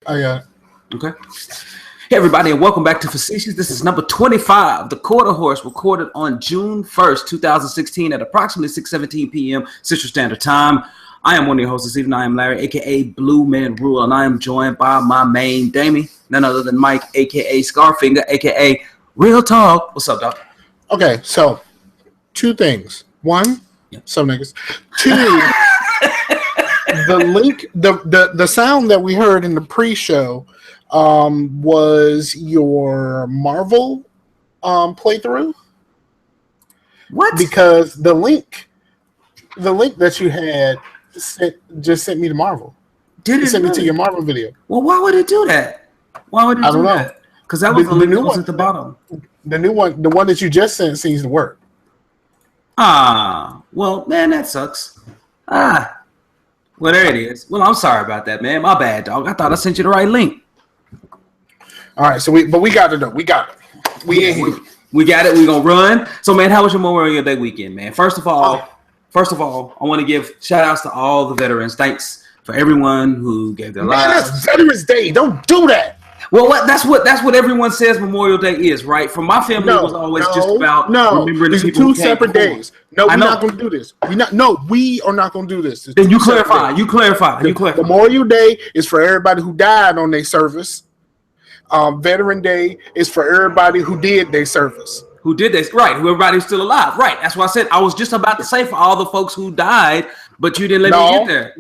I got it. Okay. Hey, everybody, and welcome back to Facetious. This is number 25, The Quarter Horse, recorded on June 1st, 2016 at approximately 6:17 p.m. Central Standard Time. I am one of your hosts this evening. I am Larry, a.k.a. Bluemanrule, and I am joined by my main Damie, none other than Mike, a.k.a. Scarfinger, a.k.a. Real Talk. What's up, dog? Okay, so two things. One, some niggas. Two, the link, the sound that we heard in the pre-show was your Marvel playthrough. What? Because the link that you had just sent me to Marvel. Did it sent me really? to your Marvel video. Well, why would it do that? Why would it do that? Because that was the link that was at the bottom. The new one, the one that you just sent, seems to work. Ah, well, man, that sucks. Well, there it is. Well, I'm sorry about that, man. My bad, dog. I thought I sent you the right link. All right, so we got it though. We got it. We in here. We got it. We gonna run. So, man, how was your Memorial Day weekend, man? First of all, I want to give shout outs to all the veterans. Thanks for everyone who gave their lives. That's Veterans Day. Don't do that. Well, that's what everyone says Memorial Day is, right? For my family, it was always just about remembering the people. These are two separate days. No, we're not going to do this. We are not going to do this. Then you clarify. You clarify. Memorial Day is for everybody who died on their service. Veteran Day is for everybody who did their service. Who did this? Right. Who everybody's still alive. Right. That's why I said I was just about to say for all the folks who died, but you didn't let me get there.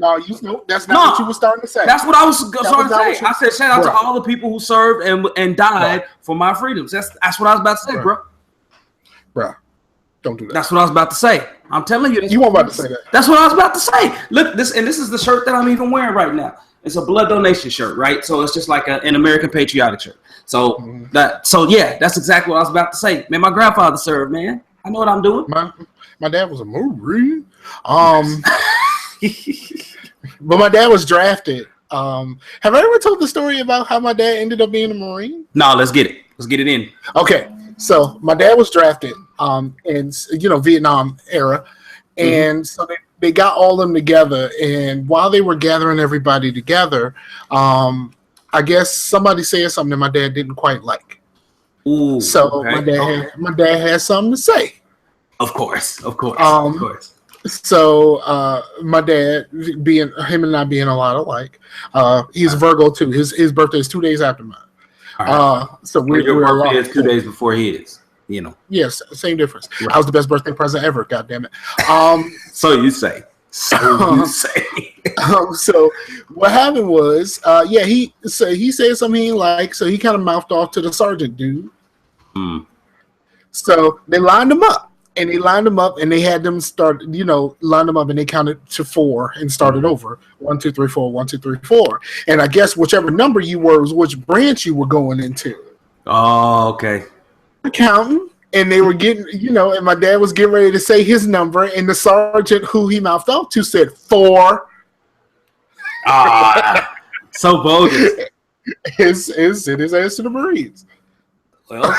That's not what you were starting to say. That's what I was starting to say. I said shout out to all the people who served and died for my freedoms. That's what I was about to say, bro. Bro, don't do that. That's what I was about to say. I'm telling you. You weren't about to say that. That's what I was about to say. Look, this is the shirt that I'm even wearing right now. It's a blood donation shirt, right? So it's just like an American patriotic shirt. So that's exactly what I was about to say. Man, my grandfather served, man. I know what I'm doing. My dad was a Marine. But my dad was drafted. Have I ever told the story about how my dad ended up being a Marine? No, let's get it. Let's get it in. Okay. So my dad was drafted in Vietnam era. And so they got all of them together, and while they were gathering everybody together, I guess somebody said something that my dad didn't quite like. Ooh, so okay. my dad had something to say. Of course. So my dad, being him and I being a lot alike, he's Virgo too. His birthday is 2 days after mine. Right. So your birthday is 2 days before his. Yes, same difference. Right. I was the best birthday present ever. God damn it. So you say. So what happened was, he said something he didn't like, so he kind of mouthed off to the sergeant dude. So they lined him up, and they had them start, lined them up, and they counted to 4 and started over. 1, 2, 3, 4. 1, 2, 3, 4. And I guess whichever number you were was which branch you were going into. Oh, okay. Counting, and they were getting, and my dad was getting ready to say his number, and the sergeant who he mouthed off to said 4. So bogus. His ass to the Marines. Well,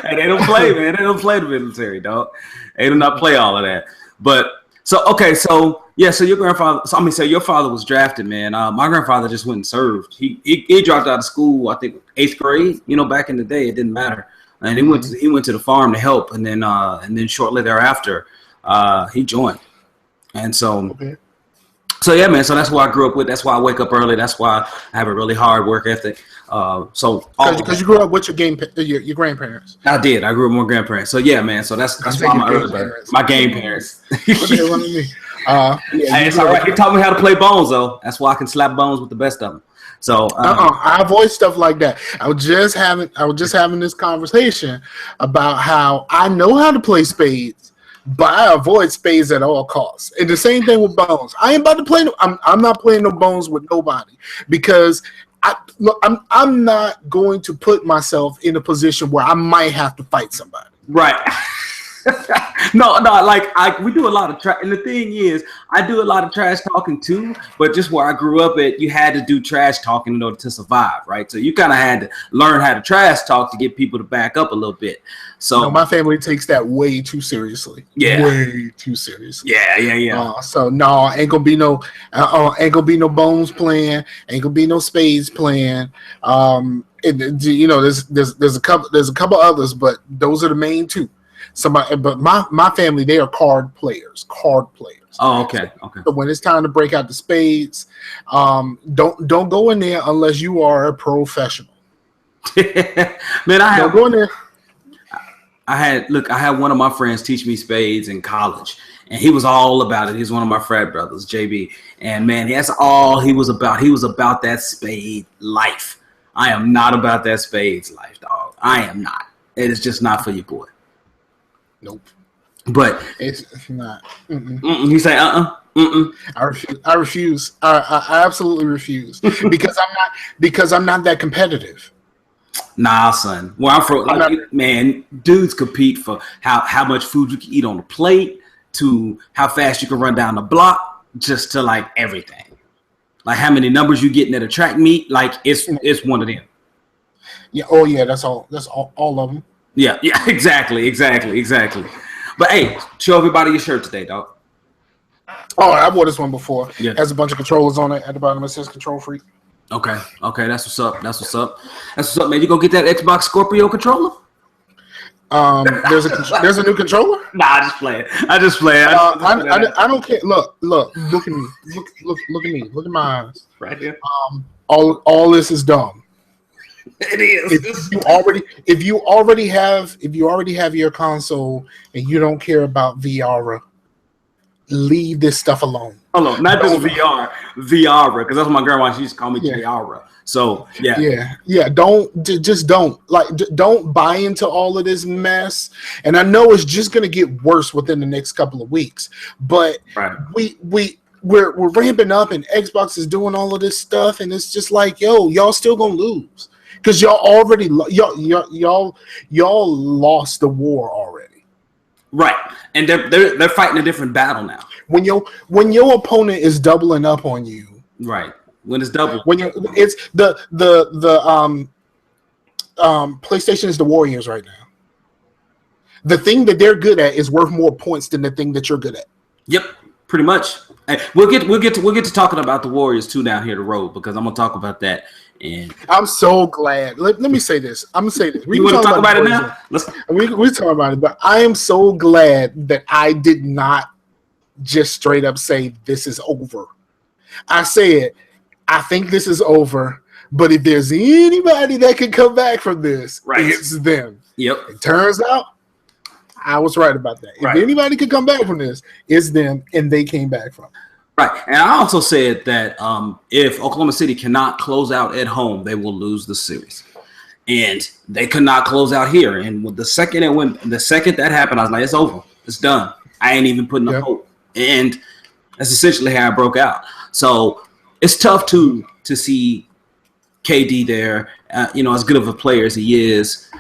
and they don't play, man. They don't play the military, dog. They do not play all of that. But so your grandfather. So your father was drafted, man. My grandfather just went and served. He dropped out of school, I think 8th grade. Back in the day, it didn't matter. And he went to the farm to help, and then shortly thereafter, he joined. And so. Okay. So yeah, man. So that's why I grew up with. That's why I wake up early. That's why I have a really hard work ethic. Because you grew up with your grandparents. I did. I grew up with my grandparents. So yeah, man. So that's why I'm an early bird. My game parents. It's all right. He taught me how to play bones, though. That's why I can slap bones with the best of them. So I avoid stuff like that. I was just having this conversation about how I know how to play spades. But I avoid spades at all costs. And the same thing with bones. I ain't about to play. I'm not playing no bones with nobody because I'm not going to put myself in a position where I might have to fight somebody. Right. No, like we do a lot of trash, and the thing is, I do a lot of trash talking too. But just where I grew up at, you had to do trash talking in order to survive, right? So you kind of had to learn how to trash talk to get people to back up a little bit. So no, my family takes that way too seriously. Yeah, way too seriously. Yeah. So no, ain't gonna be no bones playing. Ain't gonna be no spades playing. You know, there's a couple others, but those are the main two. But my family, they are card players. Oh, okay. So when it's time to break out the spades, don't go in there unless you are a professional. Man, don't go in there. I had one of my friends teach me spades in college, and he was all about it. He's one of my frat brothers, JB, and man, that's all he was about. He was about that spade life. I am not about that spades life, dog. I am not. It is just not for you, boy. Nope. But it's not. You say I refuse. I absolutely refuse because I'm not that competitive. Nah, son. Well, I'm from man. Dudes compete for how much food you can eat on the plate, to how fast you can run down the block, just to like everything. Like how many numbers you getting at a track meet. Like it's one of them. Yeah. Oh yeah. That's all of them. Yeah. Exactly. But hey, show everybody your shirt today, dog. Oh, I wore this one before. Yeah. It has a bunch of controllers on it. At the bottom it says Control Freak. Okay, that's what's up, man. You gonna get that Xbox Scorpio controller? There's a new controller. Nah, I just play it. I don't care. Look at me. Look at me. Look at my eyes. Right here. All this is dumb. It is. If you already have your console and you don't care about VR, leave this stuff alone. Hold on, not just VR, because that's what my grandma used to call me, Tiara. So yeah. Don't buy into all of this mess. And I know it's just gonna get worse within the next couple of weeks. But we're ramping up, and Xbox is doing all of this stuff, and it's just like, y'all still gonna lose because y'all already y'all lost the war already. Right, and they're fighting a different battle now. When your opponent is doubling up on you, right? When it's double, it's the PlayStation is the Warriors right now. The thing that they're good at is worth more points than the thing that you're good at. Yep, pretty much. And we'll get to talking about the Warriors too down here the road, because I'm gonna talk about that. And I'm so glad. Let me say this. I'm gonna say this. You want to talk about it now? We talk about it, but I am so glad that I did not just straight up say this is over. I said I think this is over, but if there's anybody that can come back from this, it's them. Yep. It turns out I was right about that. If anybody could come back from this, it's them, and they came back from it. Right. And I also said that if Oklahoma City cannot close out at home, they will lose the series. And they could not close out here. And with the second that happened, I was like, it's over. It's done. I ain't even putting up hope. And that's essentially how I broke out. So it's tough to see KD there, as good of a player as he is,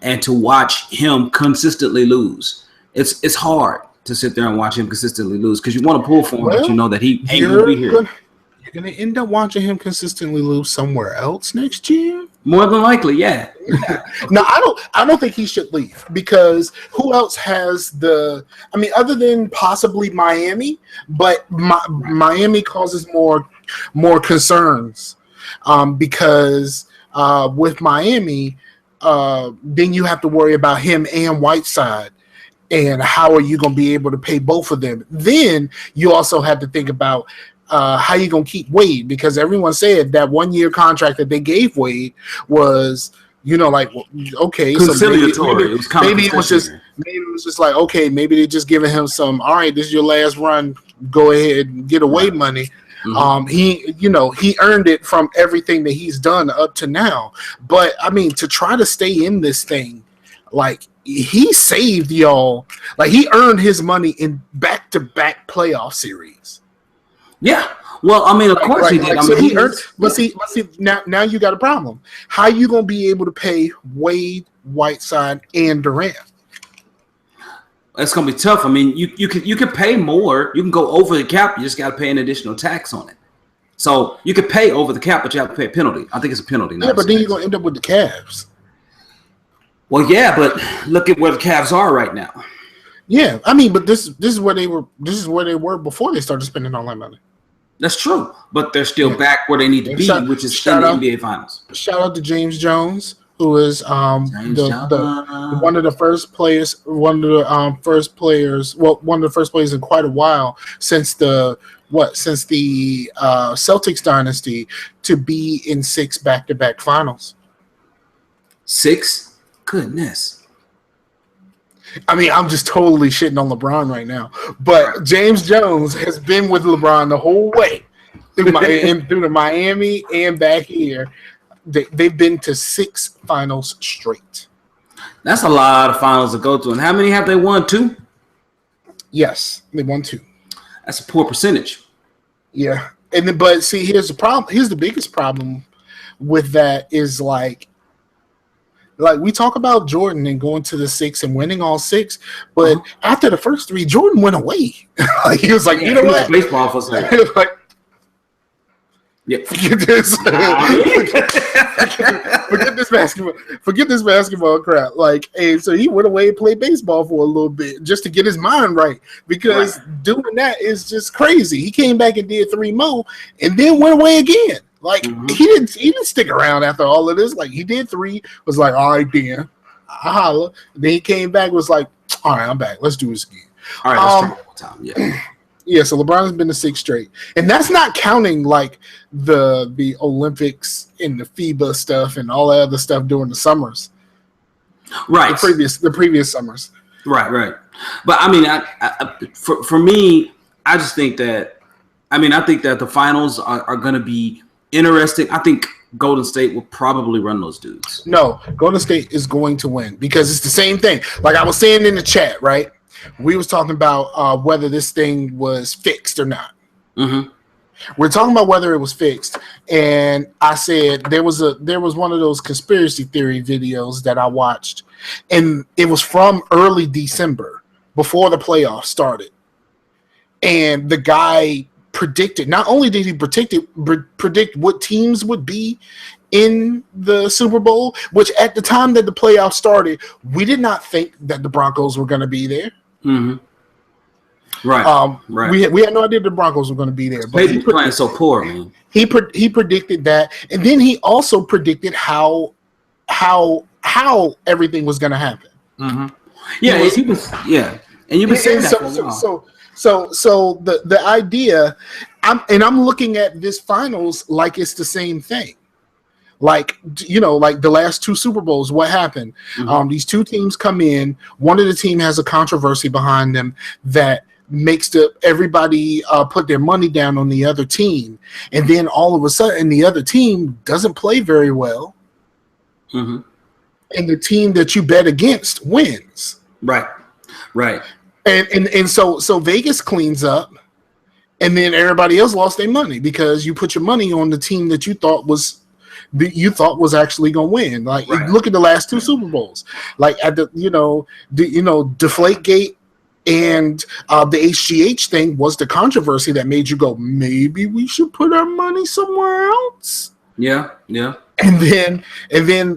and to watch him consistently lose. It's hard to sit there and watch him consistently lose because you want to pull for him, but you know that he ain't going to be here. You're going to end up watching him consistently lose somewhere else next year? More than likely, yeah. No, I don't think he should leave, because who else has other than possibly Miami, but Miami causes more concerns because with Miami, then you have to worry about him and Whiteside. And how are you going to be able to pay both of them? Then you also have to think about how you going to keep Wade, because everyone said that 1 year contract that they gave Wade was, okay, conciliatory. So maybe it was just like, okay, maybe they're just giving him some. All right, this is your last run. Go ahead and get away money. Mm-hmm. He earned it from everything that he's done up to now. But I mean, to try to stay in this thing, like, he saved y'all. Like, he earned his money in back-to-back playoff series. Yeah. Well, I mean, of course he did. So he earned. But see, now you got a problem. How you gonna be able to pay Wade, Whiteside, and Durant? It's gonna be tough. I mean, you can pay more. You can go over the cap. You just got to pay an additional tax on it. So you could pay over the cap, but you have to pay a penalty. I think it's a penalty. Yeah, but then you're gonna end up with the Cavs. Well, yeah, but look at where the Cavs are right now. Yeah, I mean, but this is where they were. This is where they were before they started spending all that money. That's true, but they're still back where they need to be, which is in the NBA Finals. Shout out to James Jones, who is one of the first players, one of the first players in quite a while since the Celtics dynasty to be in 6 back-to-back finals. 6? Goodness. I mean, I'm just totally shitting on LeBron right now. But James Jones has been with LeBron the whole way through the Miami and back here. They've been to 6 finals straight. That's a lot of finals to go to. And how many have they won? 2? Yes, they won 2. That's a poor percentage. Yeah. But see, here's the problem. Here's the biggest problem with that is like we talk about Jordan and going to the 6 and winning all 6, but after the first 3, Jordan went away. Like he was like, you know what? Baseball for like, yeah. Forget this. Forget this basketball crap. Like, and so he went away and played baseball for a little bit just to get his mind right. Because doing that is just crazy. He came back and did 3 more and then went away again. Like he didn't stick around after all of this. Like he did 3, was like, all right, then I holla. Then he came back, was like, all right, I'm back. Let's do this again. All right, let's try one more time. Yeah. Yeah, so LeBron's been to 6 straight. And that's not counting like the Olympics and the FIBA stuff and all that other stuff during the summers. Right. The previous summers. Right. But I mean, for me, I just think that I think that the finals are going to be interesting. I think Golden State will probably run those dudes. No, Golden State is going to win because it's the same thing. Like I was saying in the chat, right? We was talking about whether this thing was fixed or not. Mm-hmm. We're talking about whether it was fixed, and I said there was one of those conspiracy theory videos that I watched, and it was from early December before the playoffs started, and the guy predicted. Not only did he predict what teams would be in the Super Bowl, which at the time that the playoffs started, we did not think that the Broncos were going to be there. Mm-hmm. Right. Right. We had no idea the Broncos were going to be there. But he playing so poor, man. He predicted that, and then he also predicted how everything was going to happen. Mm-hmm. Yeah, and you've been saying that for a while. So the idea, I'm looking at this finals like it's the same thing. Like, you know, like the last 2 Super Bowls, what happened? Mm-hmm. These 2 teams come in. One of the team has a controversy behind them that makes everybody put their money down on the other team. And then all of a sudden, the other team doesn't play very well. Mm-hmm. And the team that you bet against wins. Right. And so Vegas cleans up. And then everybody else lost their money because you put your money on the team that you thought was actually going to win. Like look at the last 2 Super Bowls. Like at the Deflategate and the HGH thing was the controversy that made you go, maybe we should put our money somewhere else. Yeah. And then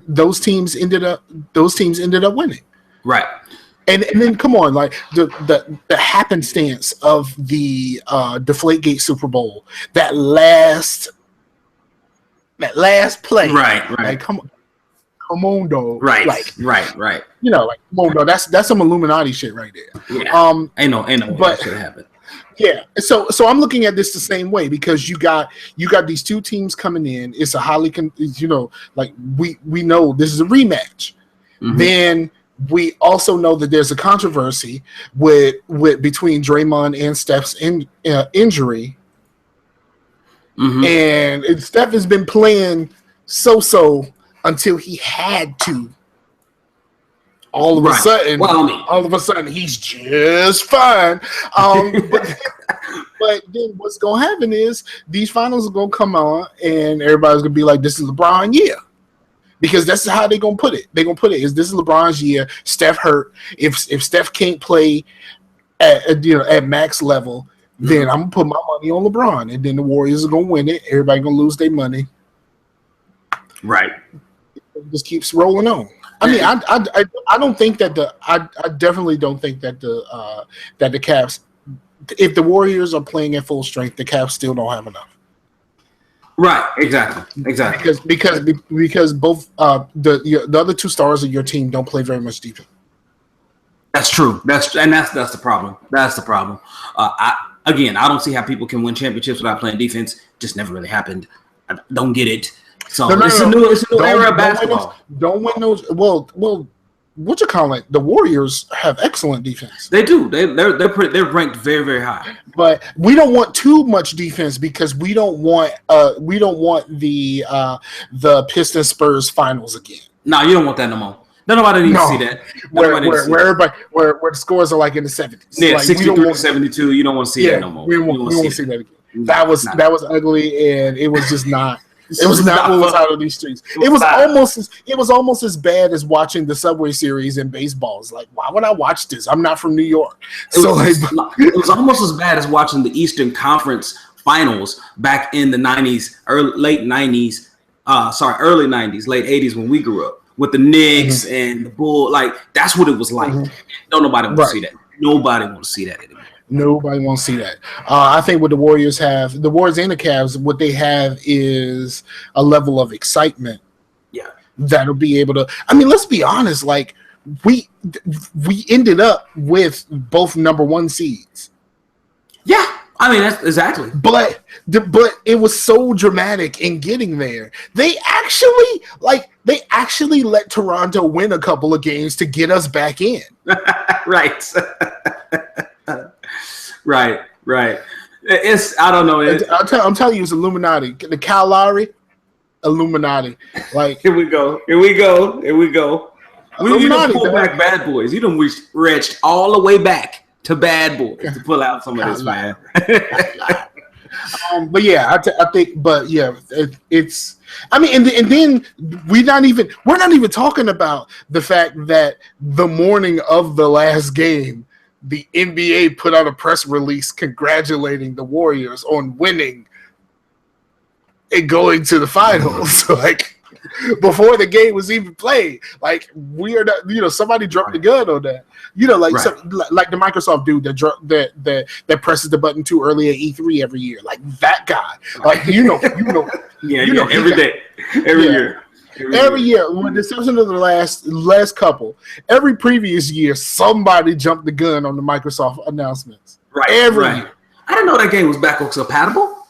those teams ended up winning. Right. And then come on, like the happenstance of the Deflategate Super Bowl, that last play. Right. Like, come on, dog. Right. You know, like, come on, dog. That's some Illuminati shit right there. Yeah. Ain't no that should happen. Yeah. So I'm looking at this the same way because you got these 2 teams coming in. It's a highly, like we know this is a rematch. Mm-hmm. Then we also know that there's a controversy with between Draymond and Steph's injury. Mm-hmm. And Steph has been playing so until he had to. All of a sudden, he's just fine. But then what's going to happen is these finals are going to come on, and everybody's going to be like, "This is LeBron, yeah." because that's how they're gonna put it. They're gonna put it is this is LeBron's year. Steph hurt. If Steph can't play at max level, then I'm gonna put my money on LeBron, and then the Warriors are gonna win it. Everybody gonna lose their money. Right. It just keeps rolling on. I mean, I don't think that I definitely don't think that the Cavs, if the Warriors are playing at full strength, the Cavs still don't have enough. Right. Exactly. Because both the other two stars of your team don't play very much defense. That's true. That's the problem. That's the problem. I don't see how people can win championships without playing defense. Just never really happened. I don't get it. So it's a new era of basketball. Don't win those. Well, what you call it? The Warriors have excellent defense. They do. They're ranked very, very high. But we don't want too much defense because we don't want the Pistons Spurs finals again. No, you don't want that no more. Nobody needs to see that. Where the scores are like in the 70s. Yeah, like, 63-72. You don't want to see that no more. We won't see that again. That was ugly, and it was just not. It was not what was out of these streets. It was almost as bad as watching the Subway Series in baseball. It's like, why would I watch this? I'm not from New York. It was almost as bad as watching the Eastern Conference Finals back in the 90s, early 90s, late 80s when we grew up with the Knicks and the Bull. Like, that's what it was like. Don't nobody want to see that. Nobody want to see that anymore. Nobody wants to see that. I think what the Warriors and the Cavs, what they have is a level of excitement. Yeah, that'll be able to. I mean, let's be honest. Like we ended up with both number 1 seeds. Yeah, I mean that's exactly. But it was so dramatic in getting there. They actually let Toronto win a couple of games to get us back in. Right. Right. It's I don't know. I'm telling you, it's Illuminati. The Kyle Lowry, Illuminati. Like here we go. We need to pull back Bad Boys. You done reached all the way back to Bad Boys to pull out some of this, man. But yeah, I think. But yeah, it's. I mean, and then we're not even talking about the fact that the morning of the last game, the NBA put out a press release congratulating the Warriors on winning and going to the finals. Like before the game was even played, like we are not. Somebody dropped the gun on that. Like like the Microsoft dude that presses the button too early at E3 every year. Like that guy. Like every day, every year. Every year, with the exception of the last couple, every previous year, somebody jumped the gun on the Microsoft announcements. Right. Every year. I didn't know that game was backwards compatible.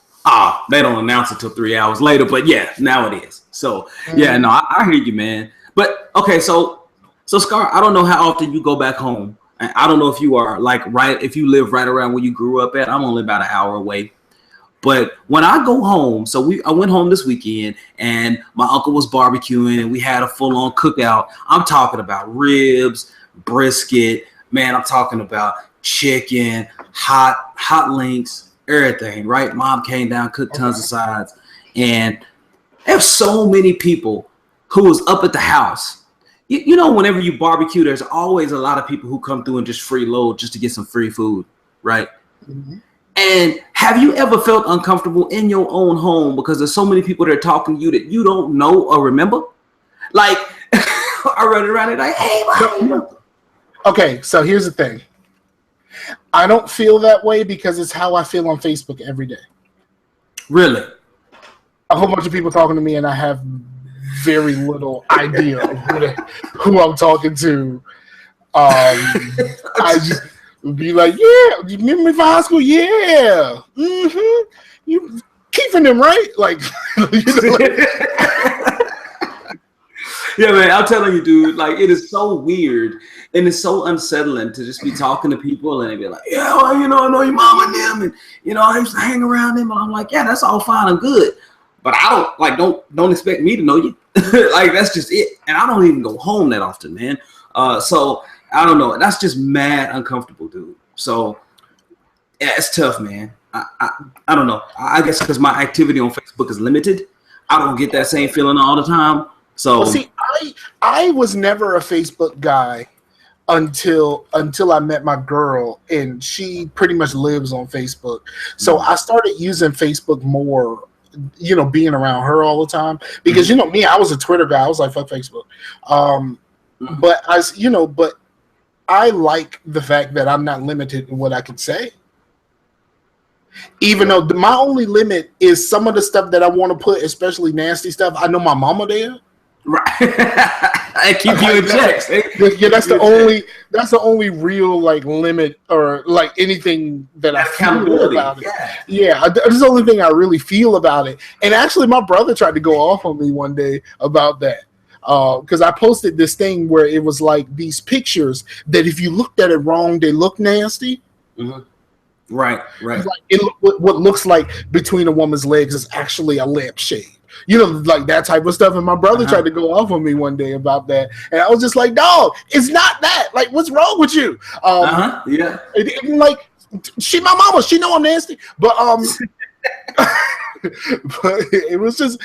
They don't announce it till 3 hours later, but yeah, now it is. So yeah, no, I hear you, man. But okay, so Scar, I don't know how often you go back home. I don't know if you are if you live right around where you grew up at. I'm only about an hour away. But when I go home, I went home this weekend and my uncle was barbecuing and we had a full-on cookout. I'm talking about ribs, brisket, man. I'm talking about chicken, hot links, everything, right? Mom came down, cooked tons of sides. And there's so many people who was up at the house. Whenever you barbecue, there's always a lot of people who come through and just freeload just to get some free food, right? Mm-hmm. And have you ever felt uncomfortable in your own home because there's so many people that are talking to you that you don't know or remember? Like, I run around and like, hey, Mom. Okay, so here's the thing. I don't feel that way because it's how I feel on Facebook every day. Really? A whole bunch of people talking to me and I have very little idea of who I'm talking to. I just be like, yeah, you remember me from high school? Yeah. Mm-hmm. You keeping them, right? Like, yeah, man, I'm telling you, dude, like it is so weird and it's so unsettling to just be talking to people and they be like, yeah, well, I know your mom and them and I used to hang around them and I'm like, yeah, that's all fine and good. But I don't expect me to know you. Like that's just it. And I don't even go home that often, man. So I don't know. That's just mad uncomfortable, dude. So yeah, it's tough, man. I don't know. I guess because my activity on Facebook is limited, I don't get that same feeling all the time. So well, see, I was never a Facebook guy until I met my girl, and she pretty much lives on Facebook. So I started using Facebook more, being around her all the time, because me, I was a Twitter guy. I was like, fuck Facebook. But but I like the fact that I'm not limited in what I can say. Even though my only limit is some of the stuff that I want to put, especially nasty stuff. I know my mama there. Right. I keep you in check. Yeah, that's the only real limit or anything that I feel about it. Yeah, that's the only thing I really feel about it. And actually, my brother tried to go off on me one day about that. Because I posted this thing where it was like these pictures that if you looked at it wrong, they look nasty. Mm-hmm. Right. What looks like between a woman's legs is actually a lampshade. Like that type of stuff. And my brother tried to go off on me one day about that. And I was just like, dog, it's not that. Like, what's wrong with you? Yeah. She my mama. She know I'm nasty. But but it was just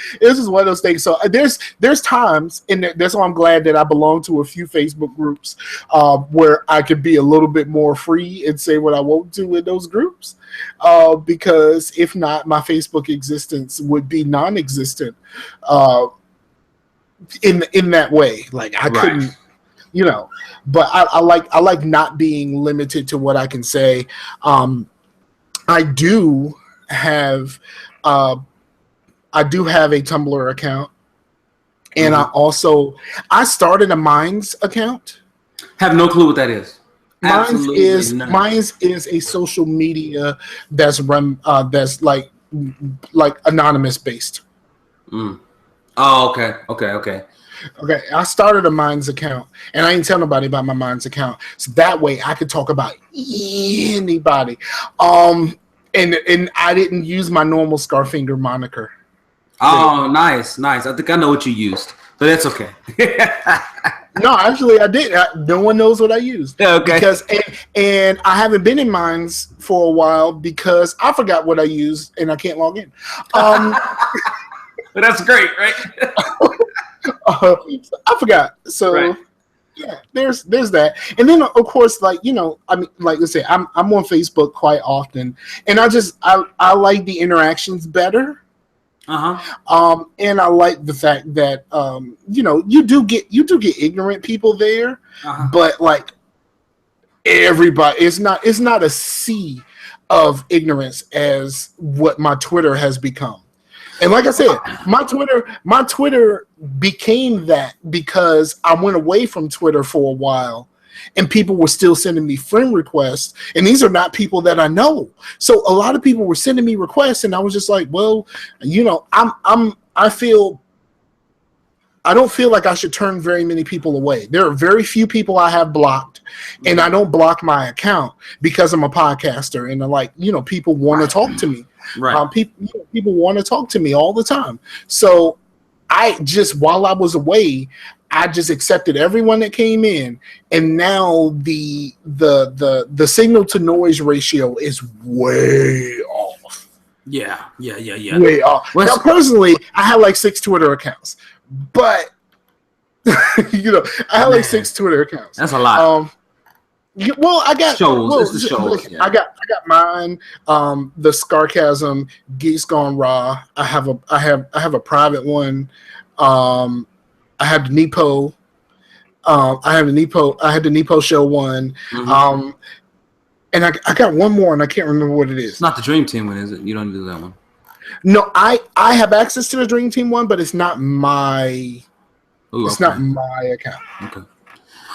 one of those things. So there's times, and that's why I'm glad that I belong to a few Facebook groups where I could be a little bit more free and say what I want to in those groups. Because if not, my Facebook existence would be non-existent in that way. Like I couldn't, But I like not being limited to what I can say. I do have a Tumblr account, and I started a Minds account. Have no clue what that is. Minds is a social media that's run that's like anonymous based. Oh, okay. Okay, I started a Minds account, and I didn't tell nobody about my Minds account, so that way I could talk about anybody. And I didn't use my normal Scarfinger moniker. Oh, nice. I think I know what you used, but that's okay. No, actually, I didn't. No one knows what I used. Yeah, okay. And I haven't been in Minds for a while because I forgot what I used and I can't log in. But that's great, right? I forgot. So. Right. Yeah, there's that, and then of course, like I say, I'm on Facebook quite often, and I like the interactions better. And I like the fact that you do get ignorant people there, but like everybody, it's not a sea of ignorance as what my Twitter has become. And like I said, my Twitter became that because I went away from Twitter for a while, and people were still sending me friend requests, and these are not people that I know. So a lot of people were sending me requests, and I was just like, well, I don't feel like I should turn very many people away. There are very few people I have blocked, and I don't block my account because I'm a podcaster, and people want to talk to me. Right. People want to talk to me all the time. So while I was away, I just accepted everyone that came in, and now the signal to noise ratio is way off. Yeah. Way off. Now, personally, I have like 6 Twitter accounts, but I have like 6 Twitter accounts. That's a lot. I got shows. Yeah. I got mine. The Scarcasm, GeeksGone Raw. I have a private one. I have the Nepo. I had the Nepo show one. And I got one more, and I can't remember what it is. It's not the Dream Team one, is it? You don't do that one. No, I have access to the Dream Team one, but it's not my. Not my account. Okay.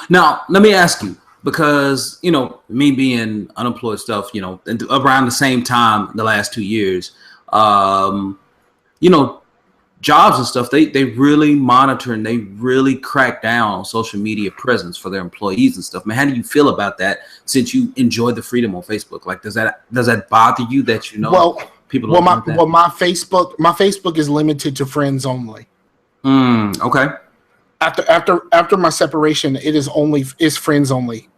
Now let me ask you. Because, me being unemployed stuff, and around the same time the last 2 years, jobs and stuff, they really monitor and they really crack down on social media presence for their employees and stuff. Man, how do you feel about that since you enjoy the freedom on Facebook? Like, does that bother you that people don't want that? Well, my Facebook is limited to friends only. Okay. After my separation, it's friends only.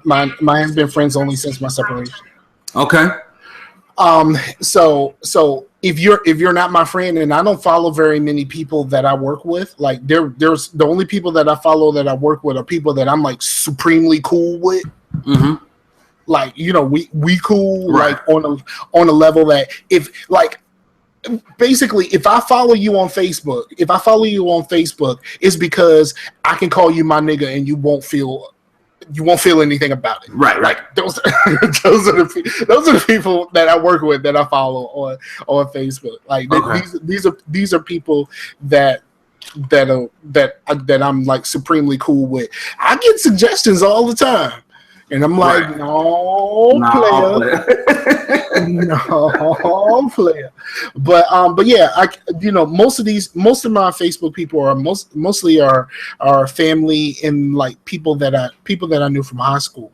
Mine has been friends only since my separation. Okay. So if you're not my friend, and I don't follow very many people that I work with, like there's the only people that I follow that I work with are people that I'm like supremely cool with. Mm-hmm. Like, you know, we cool, Right. like on a level that if like basically if I follow you on Facebook, it's because I can call you my nigga and you won't feel anything about it. Right. Like those those are the people that I work with that I follow on Facebook. Like Okay. these are people that I'm like supremely cool with. I get suggestions all the time. And I'm like, Right. no, player. No, player. But yeah, most of my Facebook people are mostly are family and like people that I knew from high school.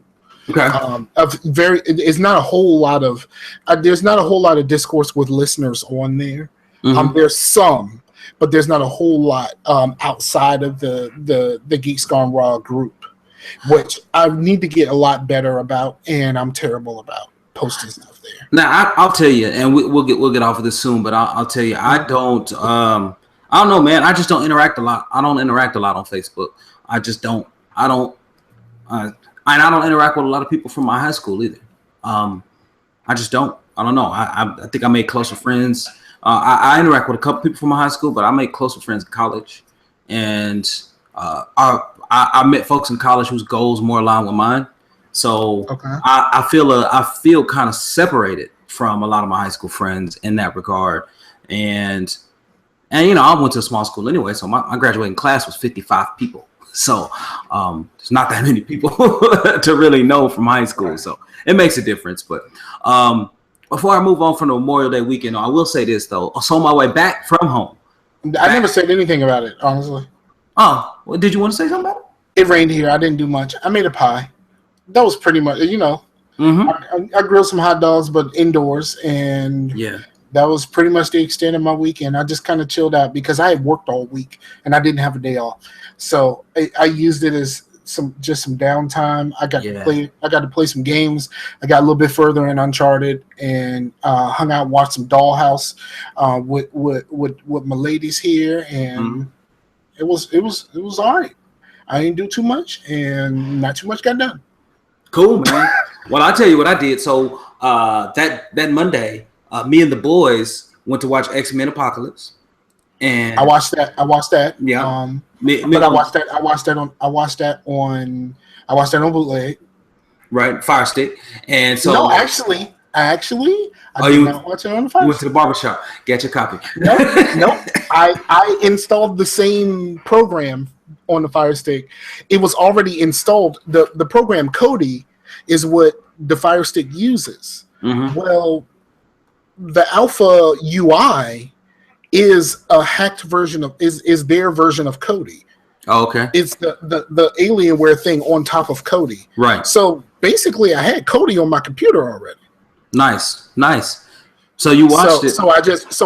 Okay. It's not a whole lot of there's not a whole lot of discourse with listeners on there. Mm-hmm. There's some, but there's not a whole lot outside of the GeeksGone Raw group, which I need to get a lot better about, and I'm terrible about posting stuff there. Now I'll tell you, and we'll get off of this soon, but I'll tell you, I don't know, man. I just don't interact a lot. I don't interact a lot on Facebook. I just don't. I don't interact with a lot of people from my high school either. I just don't. I don't know. I think I made closer friends. I interact with a couple people from my high school, but I made closer friends in college, and I met folks in college whose goals more align with mine. So okay. I feel kind of separated from a lot of my high school friends in that regard. And you know, I went to a small school anyway, so my graduating class was 55 people. So there's not that many people to really know from high school. So it makes a difference. But before I move on from the Memorial Day weekend, I will say this though. So on my way back from home, I never said anything about it, honestly. Oh, well, did you want to say something about it? It rained here. I didn't do much. I made a pie. That was pretty much, you know. Mm-hmm. I grilled some hot dogs, but indoors, and yeah, that was pretty much the extent of my weekend. I just kind of chilled out because I had worked all week and I didn't have a day off, so I used it as some downtime. I got to play some games. I got a little bit further in Uncharted and hung out, watched some Dollhouse with my ladies here, and it was all right. I didn't do too much, and not too much got done. Cool, man. Well, I'll tell you what I did. So that Monday, me and the boys went to watch X-Men Apocalypse, and I watched that. Yeah. I watched that on bootleg. Right, Fire Stick. And so no, actually, I did not watch it on the Fire Stick. You went to the barbershop, get your copy. No. I installed the same program on the Fire Stick. It was already installed. The program Kodi is what the Fire Stick uses. Mm-hmm. Well, the Alpha UI is a hacked version of is their version of Kodi. Oh, okay. It's the Alienware thing on top of Kodi. Right. So basically, I had Kodi on my computer already. Nice. So you watched it. So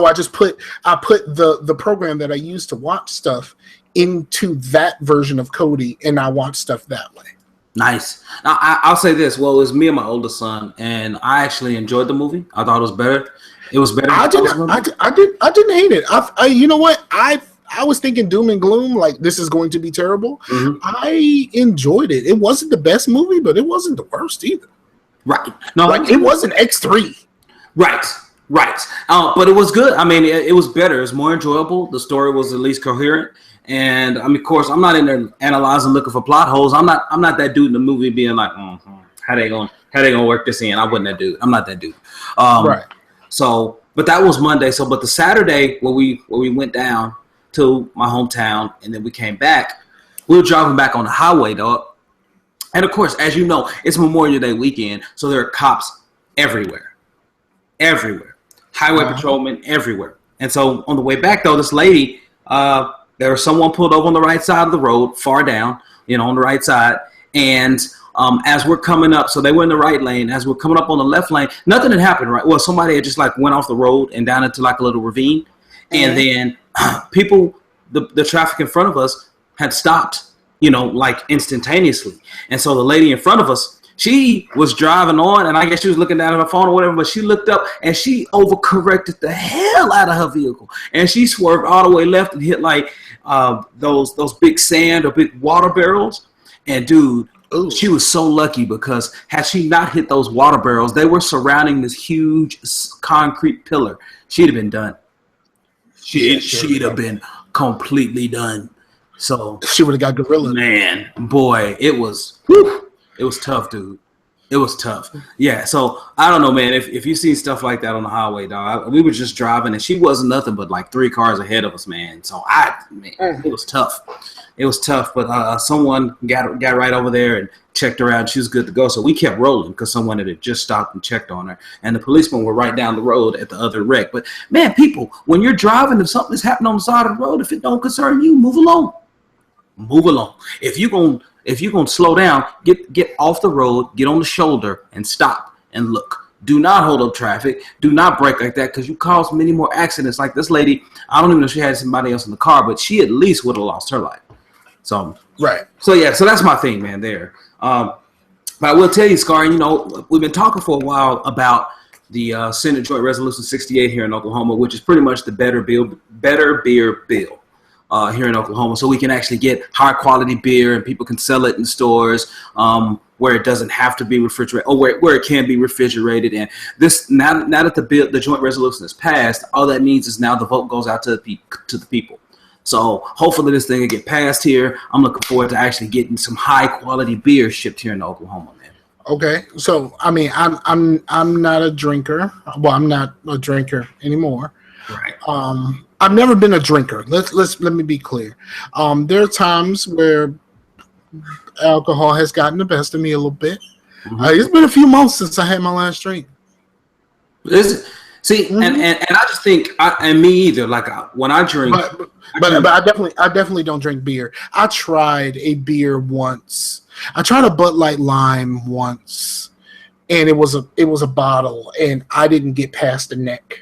I just put the program that I use to watch stuff into that version of Kodi, and I watch stuff that way. Nice. Now, I'll say this. Well, it was me and my oldest son, and I actually enjoyed the movie. I thought it was better. It was better. I didn't hate it. You know what? I was thinking doom and gloom, like this is going to be terrible. Mm-hmm. I enjoyed it. It wasn't the best movie, but it wasn't the worst either. Right. No, like it wasn't X3. Right. But it was good. I mean, it was better. It was more enjoyable. The story was at least coherent. And I mean, of course, I'm not in there analyzing, looking for plot holes. I'm not that dude in the movie being like, how they gonna work this in? I wasn't that dude. I'm not that dude. Right. So, but that was Monday. So, but the Saturday where we went down to my hometown and then we came back, we were driving back on the highway, dog. And of course, as you know, it's Memorial Day weekend, so there are cops everywhere. Highway patrolmen everywhere. And so on the way back, though, this lady, there was someone pulled over on the right side of the road, far down, on the right side. And as we're coming up, so they were in the right lane. As we're coming up on the left lane, nothing had happened, right? Well, somebody had just like went off the road and down into like a little ravine. And then people, the traffic in front of us had stopped, like instantaneously. And so the lady in front of us, She was driving on, and I guess she was looking down at her phone or whatever, but she looked up, and she overcorrected the hell out of her vehicle. And she swerved all the way left and hit like those big sand or big water barrels. And, dude, she was so lucky because had she not hit those water barrels, they were surrounding this huge concrete pillar. She'd have been done. She'd have been completely done. So she would have got gorilla. Man, boy, it was tough, dude. It was tough. Yeah, so I don't know, man. If you see stuff like that on the highway, dog, we were just driving, and she wasn't nothing but like 3 cars ahead of us, man. So it was tough. It was tough, but someone got right over there and checked her out. She was good to go. So we kept rolling because someone had just stopped and checked on her, and the policemen were right down the road at the other wreck. But man, people, when you're driving, if something's happening on the side of the road, if it don't concern you, move along. Move along. If you're gonna slow down, get off the road, get on the shoulder, and stop and look. Do not hold up traffic. Do not brake like that because you cause many more accidents. Like this lady, I don't even know if she had somebody else in the car, but she at least would have lost her life. So right. So yeah. So that's my thing, man. There. But I will tell you, Scar. You know, we've been talking for a while about the Senate Joint Resolution 68 here in Oklahoma, which is pretty much the better beer bill. Here in Oklahoma, so we can actually get high quality beer and people can sell it in stores where it doesn't have to be refrigerated, or where it can be refrigerated. And this now that the joint resolution is passed, all that means is now the vote goes out to the people. So hopefully this thing will get passed here. I'm looking forward to actually getting some high quality beer shipped here in Oklahoma, man. Okay, so I mean, I'm not a drinker. Well, I'm not a drinker anymore. Right. I've never been a drinker. Let me be clear. There are times where alcohol has gotten the best of me a little bit. Mm-hmm. It's been a few months since I had my last drink. See, mm-hmm. and I just think, and me either. Like when I drink, but I definitely don't drink beer. I tried a beer once. I tried a Bud Light Lime once, and it was a bottle, and I didn't get past the neck.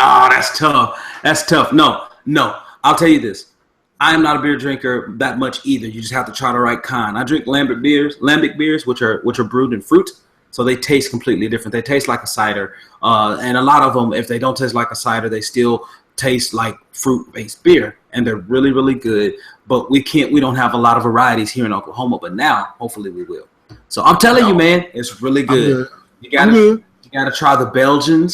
Oh, that's tough. That's tough. No. I'll tell you this. I am not a beer drinker that much either. You just have to try the right kind. I drink lambic beers, which are brewed in fruit, so they taste completely different. They taste like a cider, and a lot of them, if they don't taste like a cider, they still taste like fruit-based beer, and they're really, really good. But we don't have a lot of varieties here in Oklahoma. But now, hopefully, we will. So I'm telling you, man, it's really good. You gotta try the Belgian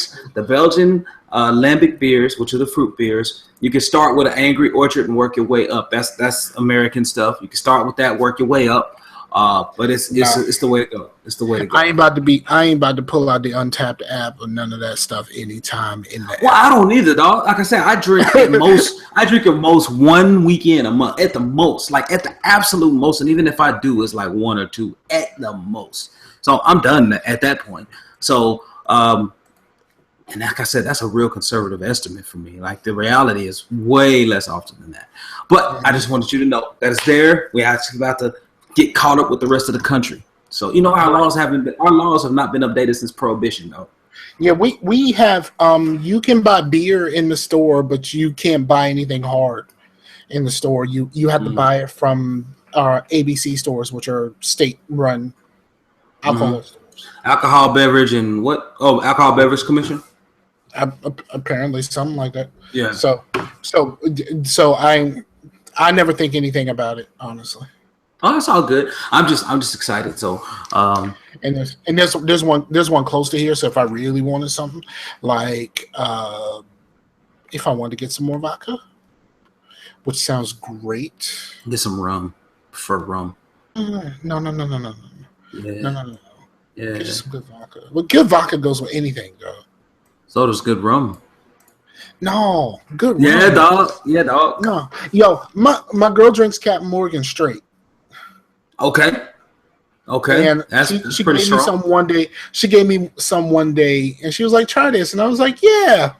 lambic beers, which are the fruit beers. You can start with an Angry Orchard and work your way up. That's American stuff. You can start with that, work your way up. But it's the way to go. It's the way to go. I ain't about to pull out the Untapped app or none of that stuff anytime in the Well, I don't either, dog. Like I said, I drink at most 1 weekend a month at the most, like at the absolute most. And even if I do, it's like 1 or 2 at the most. So I'm done at that point. So, and like I said, that's a real conservative estimate for me. Like the reality is way less often than that. But I just wanted you to know that it's there. We're actually about to get caught up with the rest of the country. So our laws have not been updated since Prohibition, though. Yeah, we have. You can buy beer in the store, but you can't buy anything hard in the store. You have to buy it from ABC stores, which are state-run alcohol stores. Alcohol, beverage, and what? Oh, Alcohol Beverage Commission. Apparently, something like that. Yeah. So I never think anything about it, honestly. Oh, that's all good. I'm just excited. So, and there's one close to here. So if I really wanted something, like if I wanted to get some more vodka, which sounds great, get some rum. For rum. No. Yeah. No. Yeah. Get some good vodka. Well, good vodka goes with anything, though. So does good rum. No, good rum. Yeah, dog. Yeah, dog. No, yo, my girl drinks Captain Morgan straight. Okay. And she gave me some one day. She gave me some one day, and she was like, "Try this," and I was like, "Yeah,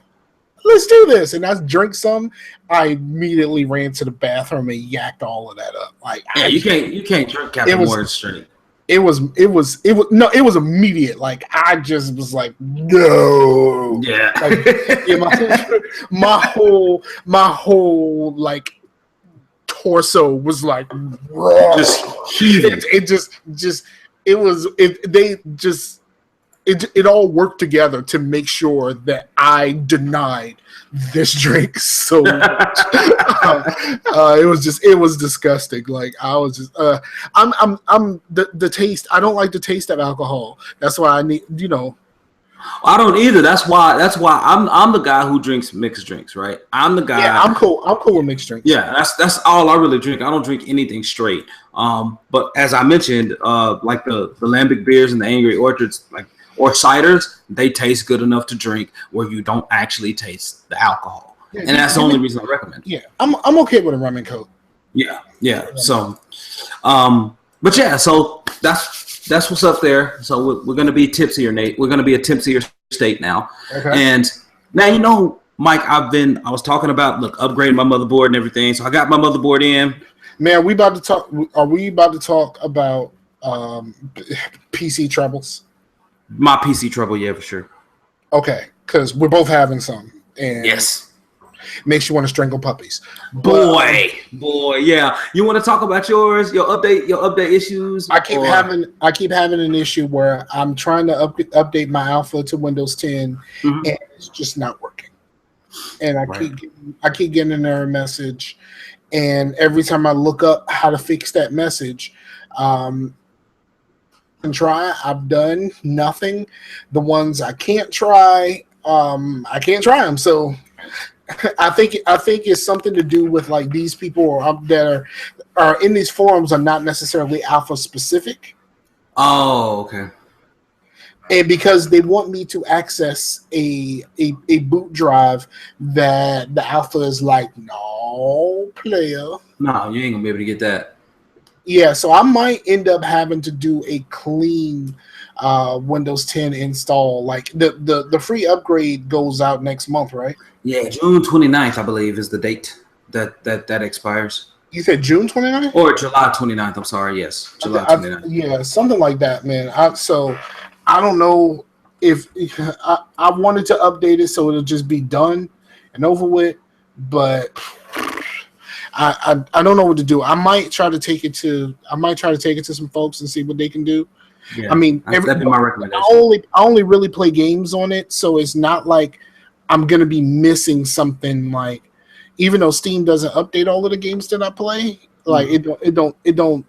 let's do this." And I drank some. I immediately ran to the bathroom and yacked all of that up. Like, yeah, you can't drink Captain Morgan straight. It was immediate. Like, I just was like, no. Yeah. Like, yeah, my whole like torso was like raw. Just heaving. It just it all worked together to make sure that I denied this drink so much. It was disgusting. Like I was just I'm the taste. I don't like the taste of alcohol. That's why I need, you know. I don't either. That's why I'm the guy who drinks mixed drinks, right? I'm the guy. Yeah, I'm cool with mixed drinks. Yeah, that's all I really drink. I don't drink anything straight. But as I mentioned, like the lambic beers and the Angry Orchards, like, or ciders, they taste good enough to drink where you don't actually taste the alcohol. Yeah, and that's the only reason I recommend it. Yeah, I'm okay with a rum and coke. Yeah. So, but yeah, so that's what's up there. So we're gonna be tipsier, Nate. We're gonna be a tipsier state now. Okay. And now, you know, Mike, I was talking about upgrading my motherboard and everything. So I got my motherboard in. Man, are we about to talk about PC troubles? My PC trouble, yeah, for sure. Okay, because we're both having some, and yes, makes you want to strangle puppies. Boy, yeah. You want to talk about yours? Your update issues? I keep having an issue where I'm trying to update my Alpha to Windows 10, and it's just not working. And I keep getting an error message, and every time I look up how to fix that message, I've done nothing. The ones I can't try, I can't try them. So I think it's something to do with like these people that are in these forums are not necessarily Alpha specific. Oh, okay. And because they want me to access a boot drive that the Alpha is like, no, player. No, you ain't gonna be able to get that. Yeah, so I might end up having to do a clean Windows 10 install. Like the free upgrade goes out next month, right? Yeah, June 29th, I believe, is the date that expires. You said June 29th? Or July 29th, I'm sorry, yes. July 29th. Yeah, something like that, man. So I don't know if I wanted to update it so it'll just be done and over with, but I don't know what to do. I might try to take it to some folks and see what they can do. Yeah, I mean, that'd be my recommendation. I only really play games on it, so it's not like I'm gonna be missing something. Like, even though Steam doesn't update all of the games that I play, like it don't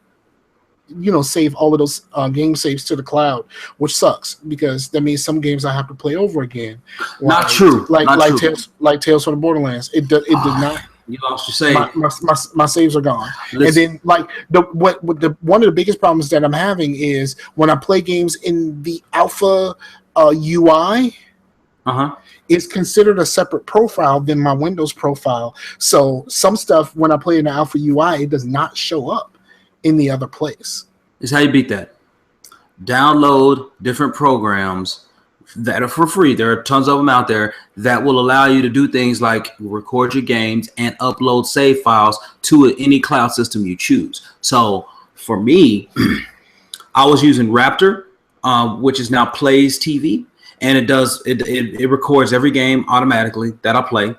save all of those game saves to the cloud, which sucks because that means some games I have to play over again. Not true. Like Tales from the Borderlands. It did not. You lost your save. My saves are gone. Listen. And then, like, one of the biggest problems that I'm having is when I play games in the Alpha UI, it's considered a separate profile than my Windows profile. So some stuff when I play in the Alpha UI, it does not show up in the other place. It's how you beat that. Download different programs that are for free. There are tons of them out there that will allow you to do things like record your games and upload save files to any cloud system you choose. So for me, I was using Raptor, which is now Plays TV, and it records every game automatically that I play.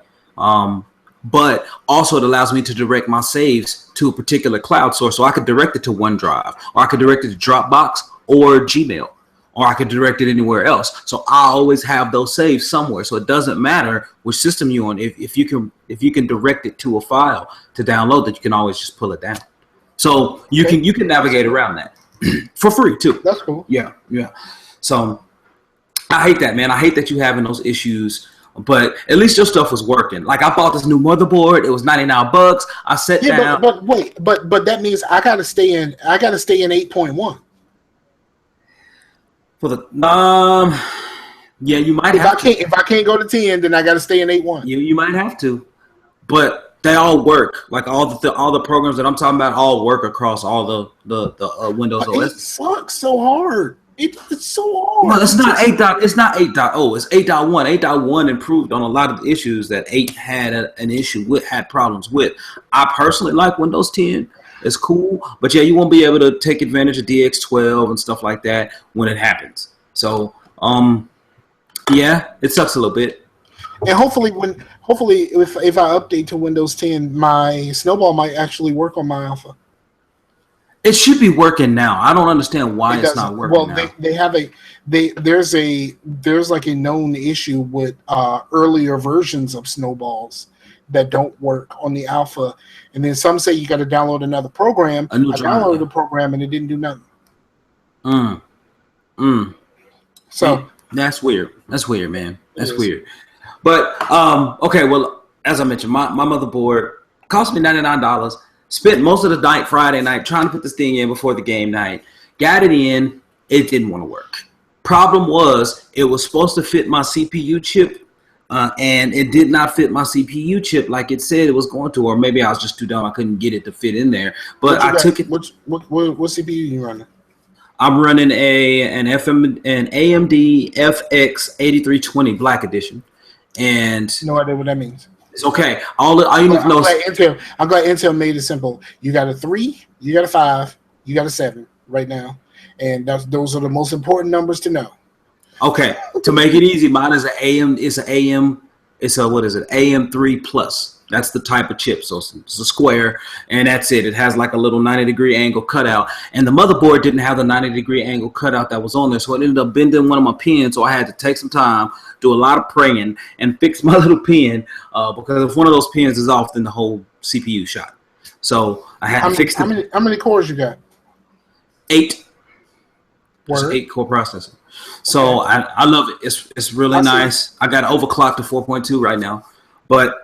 But also it allows me to direct my saves to a particular cloud source. So I could direct it to OneDrive, or I could direct it to Dropbox or Gmail, or I could direct it anywhere else. So I always have those saves somewhere. So it doesn't matter which system you're on. If you can direct it to a file to download, that you can always just pull it down. So you can navigate around that for free too. That's cool. Yeah. So I hate that, man. I hate that you having those issues. But at least your stuff was working. Like, I bought this new motherboard. It was $99. I sat down. But wait, but that means I gotta stay in 8.1. For the yeah, you might have to. If I can't go to 10, then I gotta stay in 8.1. You might have to. But they all work. Like all the programs that I'm talking about all work across all the Windows OS. It sucks so hard. It's so hard. No, it's not 8.0. It's 8.1. 8.1 improved on a lot of the issues that 8 had an issue with, had problems with. I personally like Windows 10. It's cool, but yeah, you won't be able to take advantage of DX12 and stuff like that when it happens. So, yeah, it sucks a little bit. And hopefully if I update to Windows 10, my Snowball might actually work on my Alpha. It should be working now. I don't understand why it's not working now. Well, they have there's like a known issue with earlier versions of snowballs that don't work on the alpha, and then some say you got to download another program. I downloaded the program and it didn't do nothing. So that's weird. That's weird, man. That's weird. But okay, well, as I mentioned, my motherboard cost me $99. Spent most of the night Friday night trying to put this thing in before the game night. Got it in. It didn't want to work. Problem was, it was supposed to fit my CPU chip, and it did not fit my CPU chip like it said it was going to. Or maybe I was just too dumb. I couldn't get it to fit in there. But I took it. What CPU you running? I'm running an AMD FX 8320 Black Edition, and no idea what that means. It's okay. All you need to know is I'm glad Intel made it simple. You got a 3, you got a 5, you got a 7 right now, and those are the most important numbers to know. Okay, to make it easy, mine is AM3 Plus. That's the type of chip. So it's a square, and that's it. It has like a little 90-degree angle cutout. And the motherboard didn't have the 90-degree angle cutout that was on there, so it ended up bending one of my pins. So I had to take some time, do a lot of praying, and fix my little pin because if one of those pins is off, then the whole CPU shot. So I had to fix it. How many cores you got? 8. It's an 8-core processor. So okay. I love it. It's really nice. I got overclocked to 4.2 right now, but.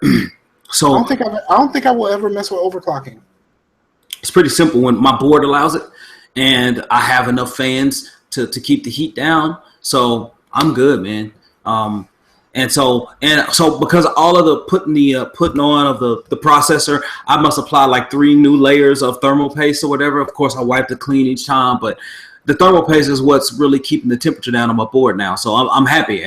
So I don't think I will ever mess with overclocking. It's pretty simple when my board allows it, and I have enough fans to keep the heat down. So I'm good, man. And so because all of the putting on of the processor, I must apply like 3 new layers of thermal paste or whatever. Of course, I wipe it clean each time, but the thermal paste is what's really keeping the temperature down on my board now. So I'm happy.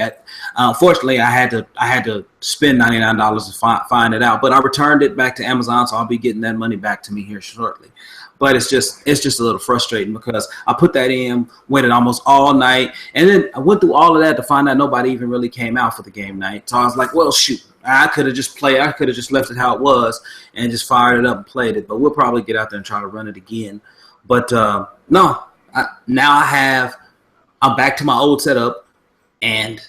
Unfortunately, I had to spend $99 to find it out, but I returned it back to Amazon, so I'll be getting that money back to me here shortly. But it's just a little frustrating because I put that in, waited almost all night, and then I went through all of that to find out nobody even really came out for the game night. So I was like, well, shoot, I could have just left it how it was and just fired it up and played it. But we'll probably get out there and try to run it again. But no. I'm back to my old setup, and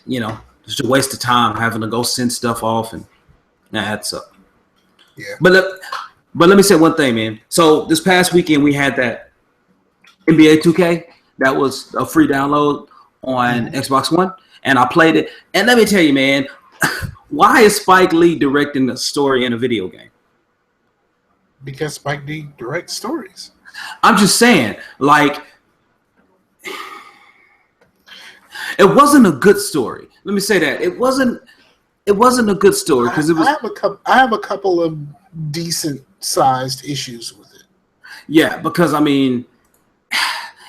just a waste of time having to go send stuff off, and that's up. Yeah. But let me say one thing, man. So this past weekend we had that NBA 2K that was a free download on Xbox One, and I played it. And let me tell you, man, why is Spike Lee directing the story in a video game? Because Spike Lee directs stories. I'm just saying, like. It wasn't a good story. Let me say that. It wasn't a good story because it was. I have a couple of decent sized issues with it. Yeah, because I mean,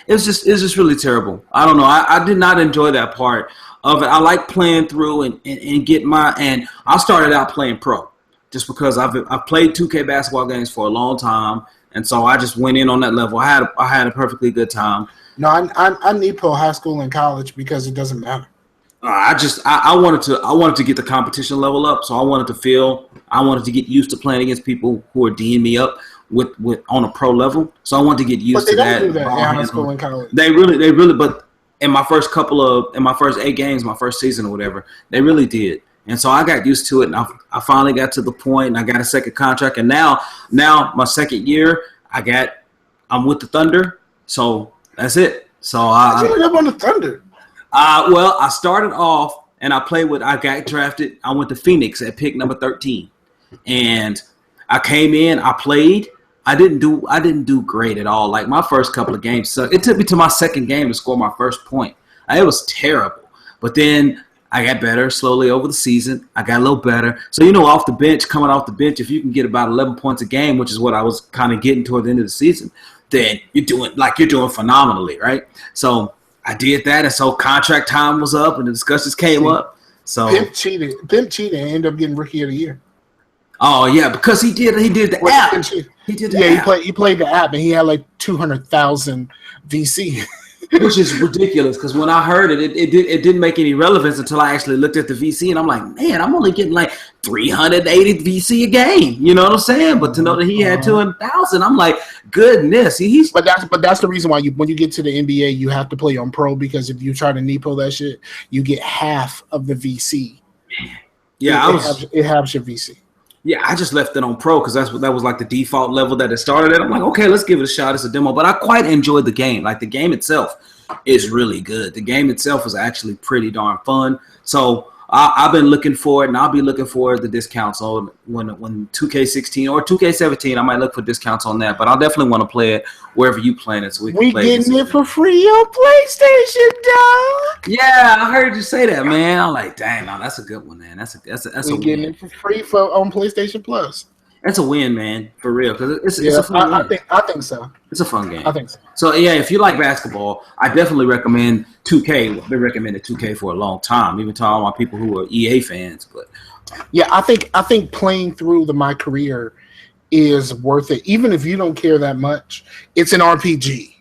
it's just really terrible. I don't know. I did not enjoy that part of it. I like playing through and get and I started out playing pro just because I've played 2K basketball games for a long time, and so I just went in on that level. I had a perfectly good time. No, I need pro high school and college because it doesn't matter. I wanted to get the competition level up, so I wanted to get used to playing against people who are D'ing me up with on a pro level. So I wanted to get used to that. But they don't do that in high school and college. They really, but in my first 8 games, my first season or whatever, they really did. And so I got used to it, and I finally got to the point, and I got a second contract, and now my second year, I'm with the Thunder, so. That's it. So how'd you end up on the Thunder? Well, I started off and I got drafted. I went to Phoenix at pick number 13. And I came in, I played. I didn't do great at all. Like my first couple of games sucked. It took me to my second game to score my first point. It was terrible. But then I got better slowly over the season. I got a little better. So coming off the bench, if you can get about 11 points a game, which is what I was kind of getting toward the end of the season, then you're doing phenomenally, right? So I did that, and so contract time was up, and the discussions came up. So Pimp cheated and ended up getting Rookie of the Year. Oh yeah, because he did the app. He did the app. He played the app, and he had like 200,000 VC. which is ridiculous because when I heard it, it didn't make any relevance until I actually looked at the VC and I'm like, man, I'm only getting like 380 VC a game. You know what I'm saying? But to know that he had 200,000, I'm like, goodness. But that's the reason why when you get to the NBA, you have to play on pro, because if you try to Nepo that shit, you get half of the VC. Yeah, it halves your VC. Yeah, I just left it on pro because that was like the default level that it started at. I'm like, okay, let's give it a shot. It's a demo, but I quite enjoyed the game. Like the game itself is really good. The game itself is actually pretty darn fun. So I've been looking for it, and I'll be looking for the discounts on when 2K16 or 2K17. I might look for discounts on that, but I'll definitely want to play it wherever you playing it, so we can play it. Getting it for free on PlayStation, dog. Yeah, I heard you say that, man. I'm like, dang, no, that's a good one, man. That's a getting it for free on PlayStation Plus. That's a win, man, for real. Because it's a fun game. I think so. It's a fun game. I think so. So yeah, if you like basketball, I definitely recommend 2K. I've been recommending 2K for a long time, even to all my people who are EA fans. But yeah, I think playing through my career is worth it, even if you don't care that much. It's an RPG.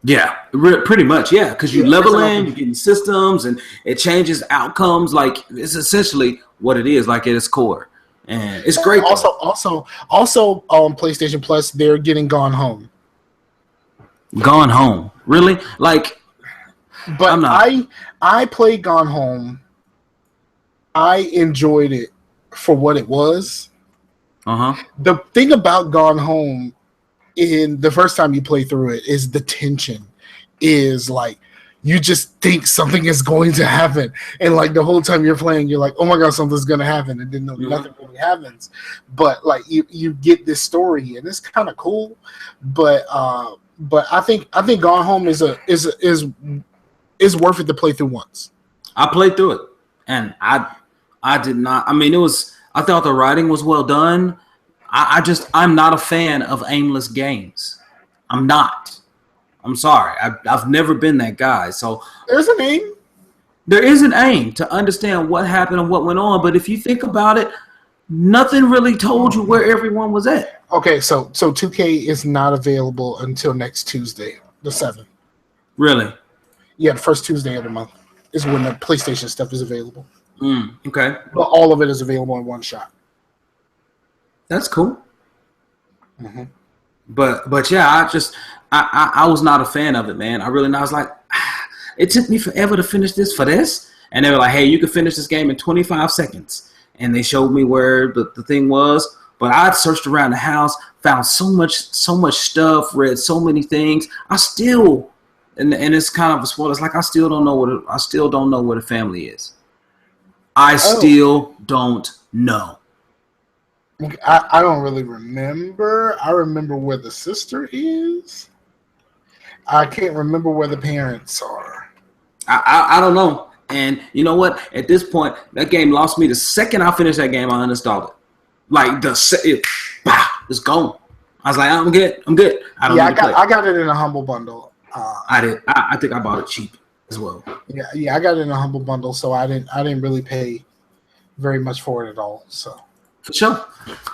Yeah, pretty much. Yeah, because you level in, you're getting systems, and it changes outcomes. Like it's essentially what it is, like at its core. And it's great. Also on PlayStation Plus, they're getting Gone Home. Gone Home, really? Like, but I played Gone Home. I enjoyed it for what it was. The thing about Gone Home, in the first time you play through it, is the tension. Is like, you just think something is going to happen, and like the whole time you're playing, you're like, "Oh my god, something's gonna happen," and then nothing really happens. But like you get this story, and it's kind of cool. But I think Gone Home is worth it to play through once. I played through it, and I did not. I mean, I thought the writing was well done. I'm not a fan of aimless games. I'm not. I'm sorry. I've never been that guy. So there's an aim. There is an aim to understand what happened and what went on. But if you think about it, nothing really told you where everyone was at. Okay, so 2K is not available until next Tuesday, the 7th. Really? Yeah, the first Tuesday of the month is when the PlayStation stuff is available. Okay. But all of it is available in one shot. That's cool. But yeah, I was not a fan of it, man. I was like, it took me forever to finish this. And they were like, hey, you can finish this game in 25 seconds. And they showed me where the thing was. But I searched around the house, found so much stuff, read so many things. I still, and it's kind of a spoiler. It's like I still don't know what a family is. I still don't know. I don't really remember. I remember where the sister is. I can't remember where the parents are. I don't know. And you know what? At this point, that game lost me. The second I finished that game, I uninstalled it. Like it's gone. I was like, I'm good. I got it in a humble bundle. I did. I think I bought it cheap as well. Yeah, I got it in a humble bundle, so I didn't really pay very much for it at all. So. For sure.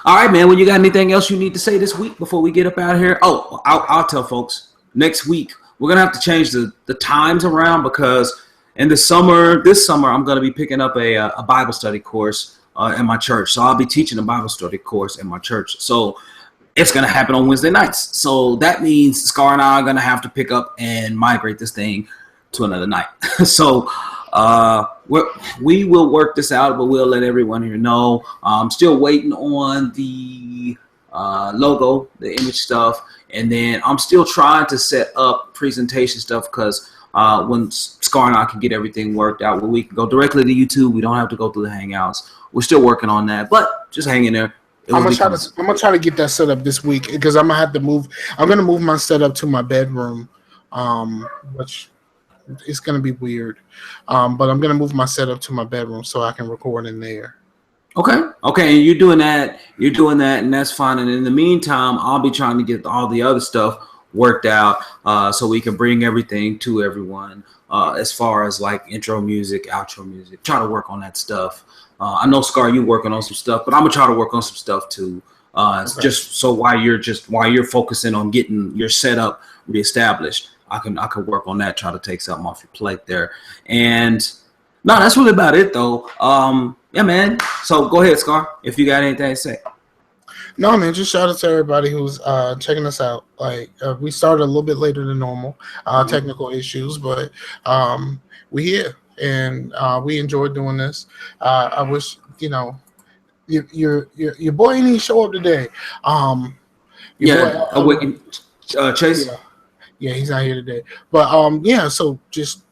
All right, man. Well, you got anything else you need to say this week before we get up out of here? Oh, I'll tell folks. Next week, we're going to have to change the times around because in this summer, I'm going to be picking up a Bible study course in my church. So I'll be teaching a Bible study course in my church. So it's going to happen on Wednesday nights. So that means Scar and I are going to have to pick up and migrate this thing to another night. So we will work this out, but we'll let everyone here know. I'm still waiting on the logo, the image stuff, and then I'm still trying to set up presentation stuff because when Scar and I can get everything worked out, where we can go directly to YouTube, we don't have to go through the Hangouts. We're still working on that, but just hang in there. I'm gonna try to get that set up this week because I'm gonna have to move. I'm gonna move my setup to my bedroom, which. It's going to be weird, but I'm going to move my setup to my bedroom so I can record in there. Okay, and you're doing that, and that's fine. And in the meantime, I'll be trying to get all the other stuff worked out so we can bring everything to everyone as far as like intro music, outro music. Try to work on that stuff. I know, Scar, you working on some stuff, but I'm going to try to work on some stuff too. Just so while you're focusing on getting your setup reestablished, I can work on that. Try to take something off your plate there. And no, that's really about it though. Yeah, man. So go ahead, Scar, if you got anything to say. No, man, just shout out to everybody who's checking us out. Like we started a little bit later than normal, technical issues, but we here and we enjoyed doing this. I wish your boy ain't even show up today. Chase. Yeah, he's not here today. But yeah, so just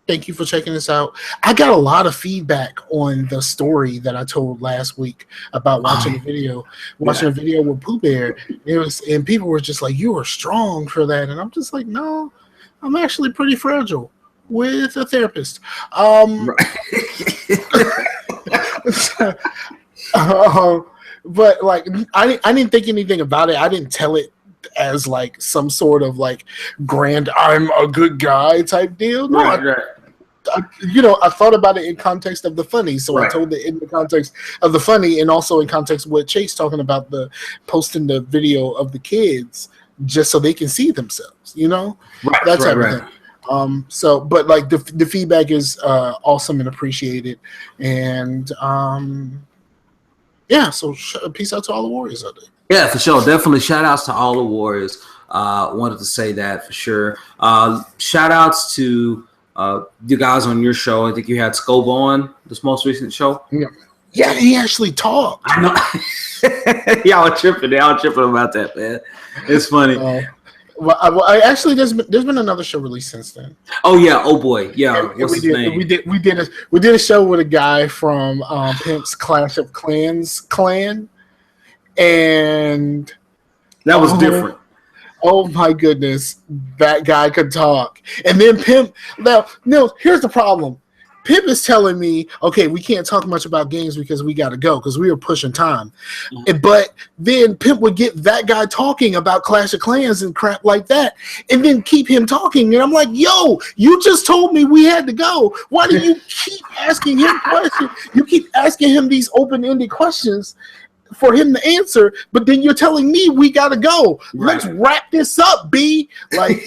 thank you for checking us out. I got a lot of feedback on the story that I told last week about watching a video with Pooh Bear. And people were just like, "You were strong for that," and I'm just like, "No, I'm actually pretty fragile with a therapist." But like, I didn't think anything about it. I didn't tell it as like some sort of like grand "I'm a good guy" type deal. No, I thought about it in context of the funny, so I told it in the context of the funny, and also in context with Chase talking about the posting the video of the kids just so they can see themselves. That type of thing. So, but like the feedback is awesome and appreciated, and yeah. So peace out to all the Warriors out there. Yeah, for sure. Definitely shout outs to all the Warriors. Wanted to say that for sure. Shout outs to you guys on your show. I think you had Scope on this most recent show. Yeah, he actually talked. I know. Y'all tripping about that, man. It's funny. I actually there's been another show released since then. Oh yeah, oh boy, yeah. What's his name? We did a show with a guy from Pimp's Clash of Clans clan, and that was different. Oh my goodness, that guy could talk. And then Pimp. Now, no, here's the problem. Pimp is telling me, okay, we can't talk much about games because we got to go because we were pushing time. But then Pimp would get that guy talking about Clash of Clans and crap like that, and then keep him talking. And I'm like, yo, you just told me we had to go. Why do you keep asking him questions? You keep asking him these open-ended questions for him to answer, but then you're telling me we gotta go. Right. Let's wrap this up, B. Like,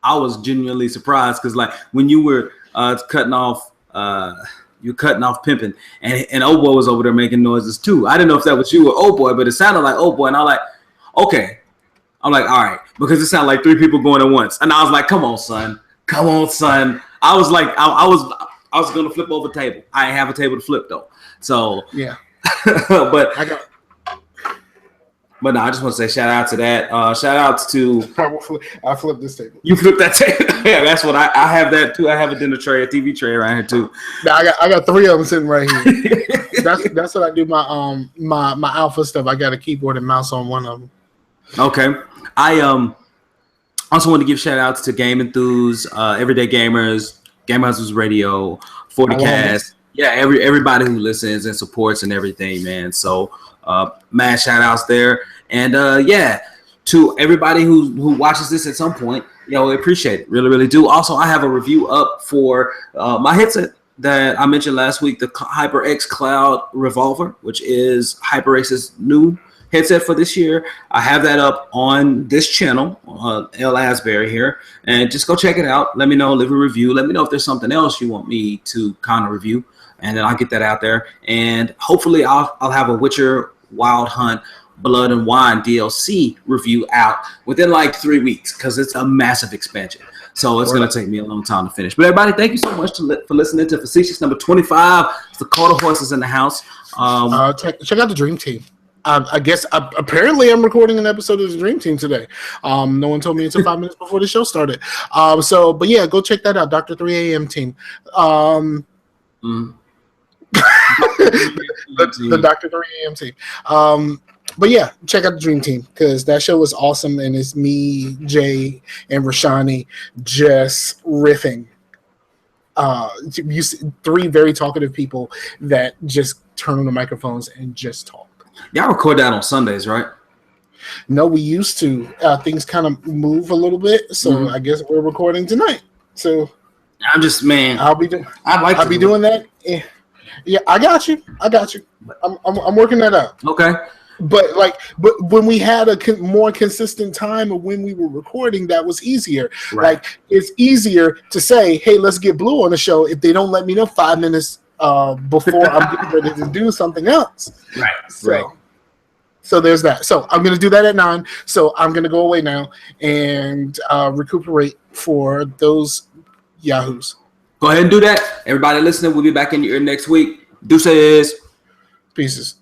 I was genuinely surprised because like when you were cutting off Pimpin', and Oh Boy was over there making noises too. I didn't know if that was you or Oh Boy, but it sounded like Oh Boy, and I'm like, okay. I'm like, all right, because it sounded like three people going at once, and I was like, come on, son. I was like, I was gonna flip over the table. I didn't have a table to flip though. So yeah. But no, I just want to say shout out to that. Shout outs to I flipped this table. You flipped that table. Yeah, that's what I have that too. I have a dinner tray, a TV tray around here too. Now I got three of them sitting right here. that's what I do my my alpha stuff. I got a keyboard and mouse on one of them. Okay. I also want to give shout outs to Game Enthuse, Everyday Gamers, Game Hustlers Radio, 40cast, yeah, everybody who listens and supports and everything, man. So mad shout outs there. And yeah, to everybody who watches this at some point, we appreciate it. Really, really do. Also, I have a review up for my headset that I mentioned last week, the HyperX Cloud Revolver, which is HyperX's new headset for this year. I have that up on this channel, L. Asbury here, and just go check it out. Let me know, leave a review. Let me know if there's something else you want me to kind of review, and then I'll get that out there. And hopefully I'll have a Witcher Wild Hunt Blood and Wine DLC review out within like 3 weeks because it's a massive expansion. So it's going to take me a long time to finish. But everybody, thank you so much for listening to Facetious number 25. It's the Quarter Horses in the house. Check out the Dream Team. I guess apparently I'm recording an episode of the Dream Team today. No one told me until 5 minutes before the show started. But yeah, go check that out. Dr. 3 AM team. The Dr. 3 AM team. But yeah, check out the Dream Team because that show was awesome, and it's me, Jay, and Rashani just riffing. You see three very talkative people that just turn on the microphones and just talk. Y'all record that on Sundays, right? No, we used to. Things kind of move a little bit, so I guess we're recording tonight. So I'm just, man. I'll be doing that. Yeah, I got you. I'm working that out. Okay. But when we had a more consistent time of when we were recording, that was easier. Right. Like, it's easier to say, hey, let's get Blue on the show if they don't let me know 5 minutes before I'm getting ready to do something else. Right. So there's that. So I'm going to do that at 9. So I'm going to go away now and recuperate for those yahoos. Go ahead and do that. Everybody listening, we'll be back in your ear next week. Deuces. Pieces.